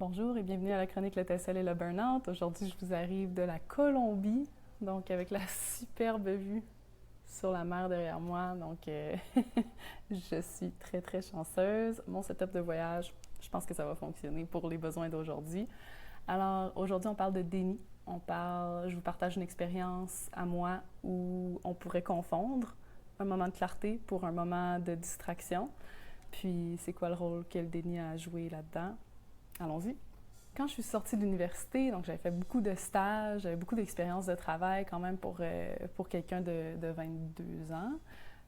Bonjour et bienvenue à la chronique Le Tessel et le Burnout. Aujourd'hui, je vous arrive de la Colombie, donc avec la superbe vue sur la mer derrière moi. Donc, je suis très, très chanceuse. Mon setup de voyage, je pense que ça va fonctionner pour les besoins d'aujourd'hui. Alors, aujourd'hui, on parle de déni. Je vous partage une expérience à moi où on pourrait confondre un moment de clarté pour un moment de distraction. Puis, c'est quoi le rôle que le déni a joué là-dedans? Allons-y. Quand je suis sortie de l'université, donc j'avais fait beaucoup de stages, j'avais beaucoup d'expérience de travail quand même pour quelqu'un de 22 ans.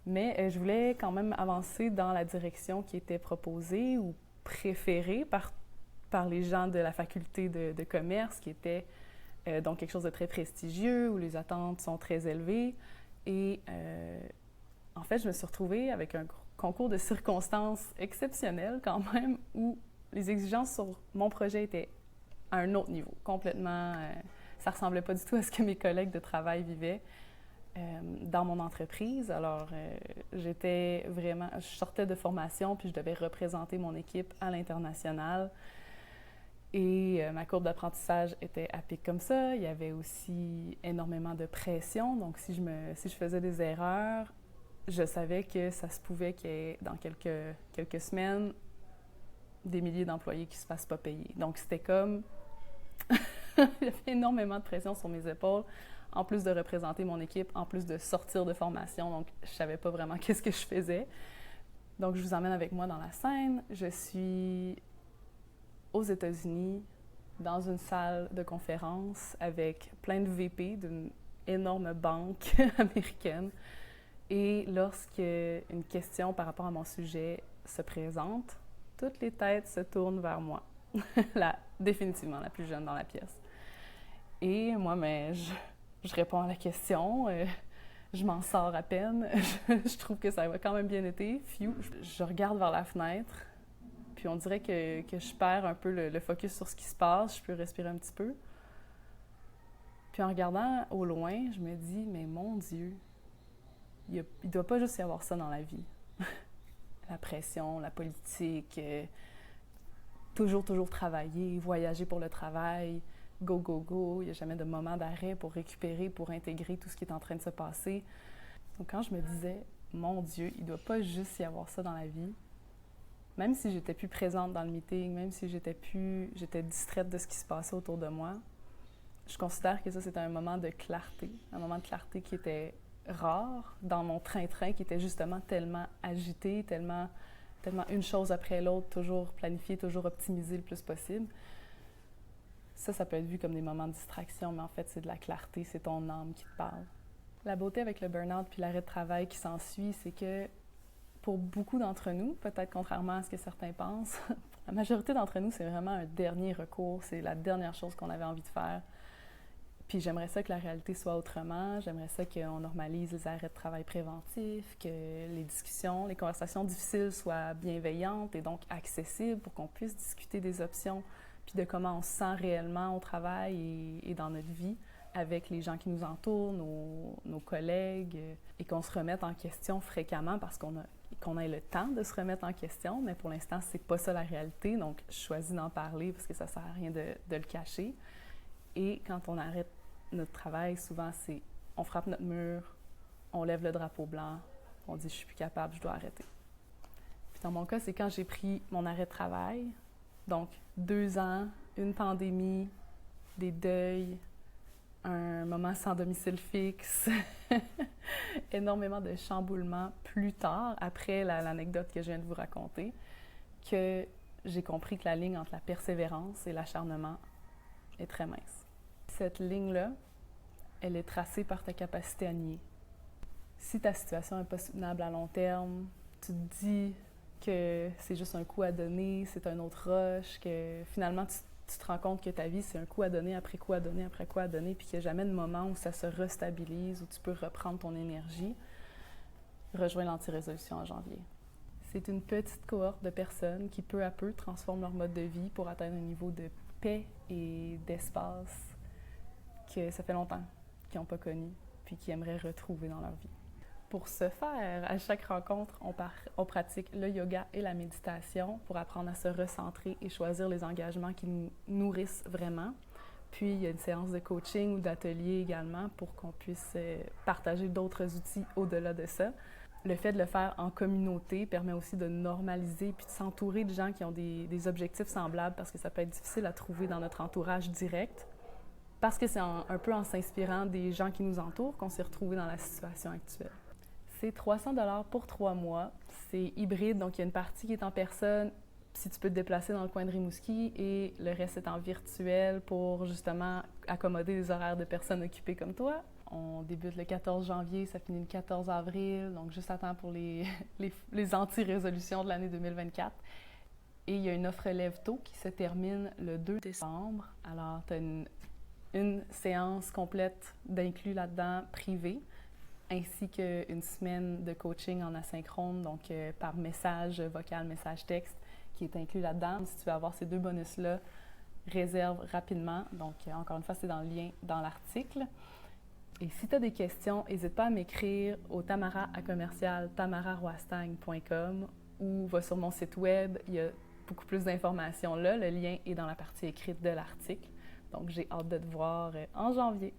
Mais je voulais quand même avancer dans la direction qui était proposée ou préférée par les gens de la faculté de commerce, qui était donc quelque chose de très prestigieux, où les attentes sont très élevées. Et en fait, je me suis retrouvée avec un concours de circonstances exceptionnel quand même, où les exigences sur mon projet étaient à un autre niveau, complètement. Ça ressemblait pas du tout à ce que mes collègues de travail vivaient dans mon entreprise. Alors, je sortais de formation, puis je devais représenter mon équipe à l'international. Et ma courbe d'apprentissage était à pic comme ça. Il y avait aussi énormément de pression. Donc, si je faisais des erreurs, je savais que ça se pouvait qu'il y ait, dans quelques semaines, des milliers d'employés qui ne se fassent pas payer. Donc, c'était comme... Il y avait énormément de pression sur mes épaules, en plus de représenter mon équipe, en plus de sortir de formation. Donc, je ne savais pas vraiment qu'est-ce que je faisais. Donc, je vous emmène avec moi dans la scène. Je suis aux États-Unis, dans une salle de conférence avec plein de VP d'une énorme banque américaine. Et lorsqu'une question par rapport à mon sujet se présente, toutes les têtes se tournent vers moi. Définitivement la plus jeune dans la pièce. Et moi, je réponds à la question, je m'en sors à peine, je trouve que ça va quand même bien été. Phew. Je regarde vers la fenêtre, puis on dirait que je perds un peu le focus sur ce qui se passe, je peux respirer un petit peu. Puis en regardant au loin, je me dis, mais mon Dieu, il ne doit pas juste y avoir ça dans la vie. La pression, la politique, toujours travailler, voyager pour le travail, go, go, go. Il n'y a jamais de moment d'arrêt pour récupérer, pour intégrer tout ce qui est en train de se passer. Donc quand je me disais, mon Dieu, il ne doit pas juste y avoir ça dans la vie, même si j'étais plus présente dans le meeting, même si j'étais distraite de ce qui se passait autour de moi, je considère que ça, c'était un moment de clarté qui était rare dans mon train-train, qui était justement tellement agité, tellement une chose après l'autre, toujours planifié, toujours optimisé le plus possible. Ça peut être vu comme des moments de distraction, mais en fait, c'est de la clarté, c'est ton âme qui te parle. La beauté avec le burn-out puis l'arrêt de travail qui s'ensuit, c'est que pour beaucoup d'entre nous, peut-être contrairement à ce que certains pensent, pour la majorité d'entre nous, c'est vraiment un dernier recours, c'est la dernière chose qu'on avait envie de faire. Puis j'aimerais ça que la réalité soit autrement, j'aimerais ça qu'on normalise les arrêts de travail préventifs, que les discussions, les conversations difficiles soient bienveillantes et donc accessibles pour qu'on puisse discuter des options puis de comment on se sent réellement au travail et dans notre vie avec les gens qui nous entourent, nos collègues, et qu'on se remette en question fréquemment parce qu'on ait le temps de se remettre en question, mais pour l'instant, c'est pas ça la réalité, donc je choisis d'en parler parce que ça sert à rien de le cacher. Et quand on arrête notre travail, souvent, c'est on frappe notre mur, on lève le drapeau blanc, on dit « je suis plus capable, je dois arrêter ». Puis dans mon cas, c'est quand j'ai pris mon arrêt de travail, donc 2 ans, une pandémie, des deuils, un moment sans domicile fixe, énormément de chamboulements plus tard, après l'anecdote que je viens de vous raconter, que j'ai compris que la ligne entre la persévérance et l'acharnement est très mince. Cette ligne-là, elle est tracée par ta capacité à nier. Si ta situation n'est pas soutenable à long terme, tu te dis que c'est juste un coup à donner, c'est un autre rush, que finalement tu te rends compte que ta vie, c'est un coup à donner, après coup à donner, après coup à donner, puis qu'il n'y a jamais de moment où ça se restabilise, où tu peux reprendre ton énergie, rejoins l'anti-résolution en janvier. C'est une petite cohorte de personnes qui, peu à peu, transforment leur mode de vie pour atteindre un niveau de paix et d'espace que ça fait longtemps qu'ils n'ont pas connu, puis qu'ils aimeraient retrouver dans leur vie. Pour ce faire, à chaque rencontre, on pratique le yoga et la méditation pour apprendre à se recentrer et choisir les engagements qui nous nourrissent vraiment. Puis, il y a une séance de coaching ou d'atelier également pour qu'on puisse partager d'autres outils au-delà de ça. Le fait de le faire en communauté permet aussi de normaliser puis de s'entourer de gens qui ont des objectifs semblables parce que ça peut être difficile à trouver dans notre entourage direct. Parce que c'est un peu en s'inspirant des gens qui nous entourent qu'on s'est retrouvés dans la situation actuelle. C'est 300 $ pour 3 mois. C'est hybride, donc il y a une partie qui est en personne, si tu peux te déplacer dans le coin de Rimouski, et le reste est en virtuel pour justement accommoder les horaires de personnes occupées comme toi. On débute le 14 janvier, ça finit le 14 avril, donc juste à temps pour les anti-résolutions de l'année 2024. Et il y a une offre Lève tôt qui se termine le 2 décembre. Alors, tu as une séance complète d'inclus là-dedans privée, ainsi qu'une semaine de coaching en asynchrone, donc par message vocal, message texte, qui est inclus là-dedans. Si tu veux avoir ces 2 bonus-là, réserve rapidement. Donc, encore une fois, c'est dans le lien dans l'article. Et si tu as des questions, n'hésite pas à m'écrire au tamara@tamararoastagne.com ou va sur mon site web. Il y a beaucoup plus d'informations là. Le lien est dans la partie écrite de l'article. Donc, j'ai hâte de te voir en janvier.